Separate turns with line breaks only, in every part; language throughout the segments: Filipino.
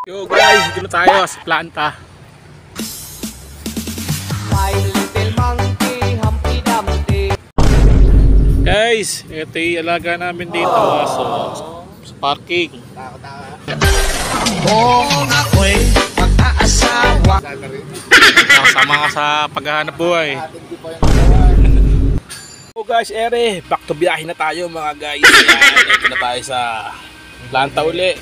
Yo guys, dito na tayo sa planta.
My little monkey, Humpty Dumpty.
Guys, ito yung alaga namin dito sa parking.
Kung ako'y mag-aasawa.
Kasama ka sa paghahanap buhay. So guys, back to biyahe na tayo mga guys. Yan, ito na tayo sa planta uli.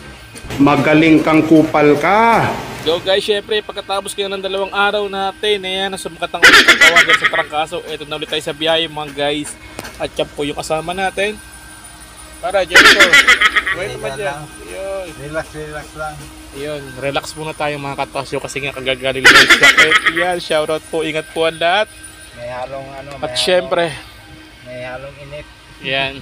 Magaling kang kupal ka.
So guys, syempre pagkatapos kayo ng 2 araw natin, ayan, nasumukatang ulit ang tawagan sa trangkaso. Ito na ulit tayo sa biyahe mga guys. At yan po yung kasama natin. Para, Jericho. Wait naman dyan. Yun.
Relax lang.
Yun, relax muna tayo mga katasyo kasi nga kagagaling lang siya. Yan, shoutout po, ingat po ang lahat.
May halong
At syempre,
may halong init.
yan.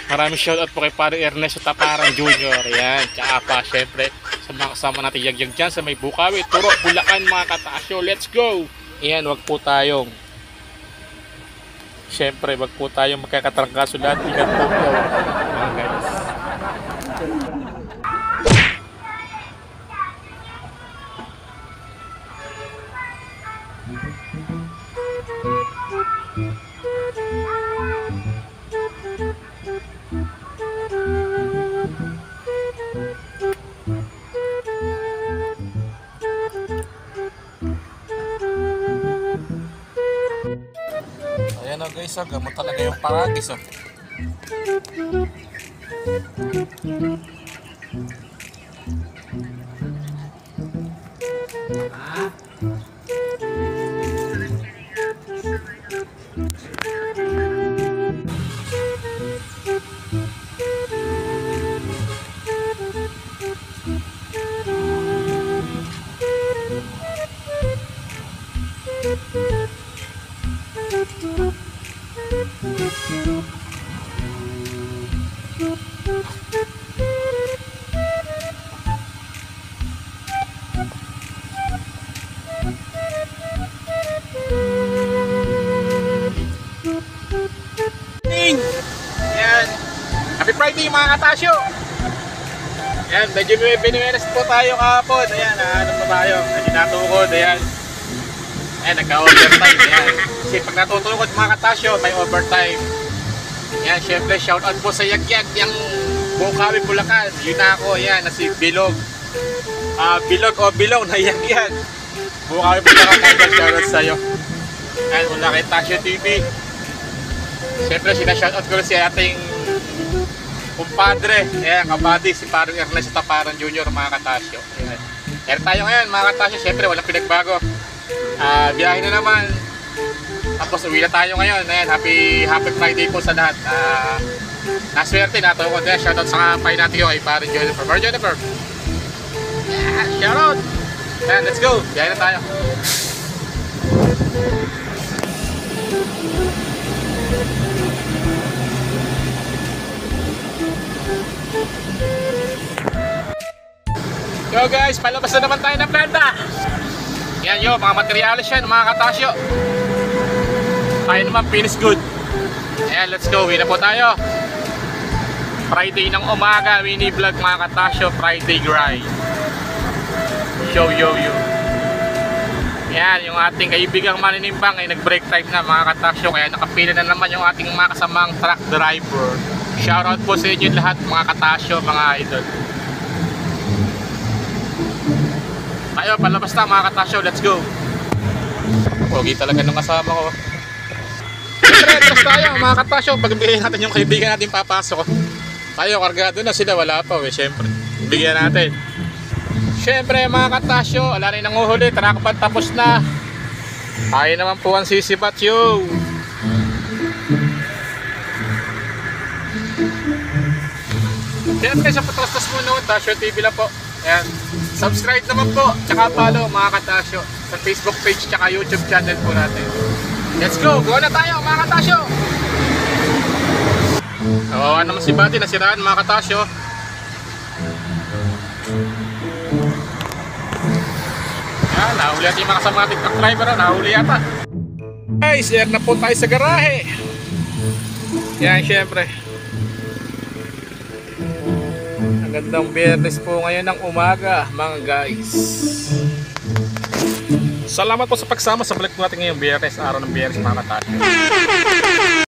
Maraming shoutout po kay Pare Ernesto Taparan Jr. Yan, tsaka pa syempre sa mga kasama natin yagyag dyan sa may Bukawi, Turo, Bulacan mga katasyo. Let's go! Yan, wag po tayong syempre, wag po tayong magkakatrangkaso lahat. Ingat po po mga guys. Ayan o guys, gamot talaga yung paragis o. Yan. Happy Friday mga katasyo. Yan, medyo may binimeres po tayo kahapon. Ayan, ano pa tayo? Hindi natukod, ayan. Ayan, nagka-overtime. Ayan. Kasi pag natutukod mga katasyo, may overtime. Ayan, syempre shoutout po sa Yagyag, yung Bukawi, Bulacan. Yun na ako, ayan, na si Bilog. Bilog o Bilog na Yagyag. Bukawi, Bulacan, shoutout sa'yo. Ayan, mula kay Tasyo TV. Siyempre, sinashoutout ko si ating kumpadre, ayan, kabady, si Pare Ernesto Taparan Jr. mga katasyo. Ayan. Ayan tayo ngayon mga katasyo, siyempre walang pinagbago. Biyahe na naman. Tapos uwi na tayo ngayon. Ayan, happy Friday po sa lahat. Naswerte na ito ko din. Shoutout sa kapay natin yung kay Pare Jennifer. Pare Jennifer. Yeah, shoutout. Ayan, let's go. Biyahe na tayo. So guys, palabas na naman tayo ng planta. Yan yun, mga materyales yan, mga katasyo. Tayo naman, finish good. Ayan, let's go, uwi na po tayo. Friday ng umaga, mini vlog mga katasyo, Friday grind. Yo. Yan, yung ating kaibigang maninimbang ay nag-break time na mga katasyo. Kaya nakapila na naman yung ating mga kasamang truck driver. Shoutout po sa inyo lahat mga katasyo, mga idol. Tayo, palabas na mga katasyo, let's go. Pogi talaga nung kasama ko. Siyempre, tayo mga katasyo. Pagbigyan natin yung kaibigan natin papasok. Tayo, kargado na sila, wala pa siyempre. Bigyan natin. Siyempre mga katasyo, ala na yung nanguhuli, trackpad tapos na. Tayo naman po ang sisipat yo. Siyempre sa patrastas mo noon, Tasyo TV lang po. Ayan. Subscribe naman po, tsaka follow mga katasyo sa Facebook page tsaka YouTube channel po natin. Let's go, go na tayo mga katasyo. Kawawa naman si Bati, nasiraan mga katasyo. Yan, nahuli natin yung mga kasama natin truck driver, nahuli yata. Guys, ayan na po tayo sa garahe. Yan, syempre. Magandang Biyernes po ngayon ng umaga mga guys. Salamat po sa pagsama sa vlog natin ngayong Biyernes, araw ng Biyernes mga katasyo.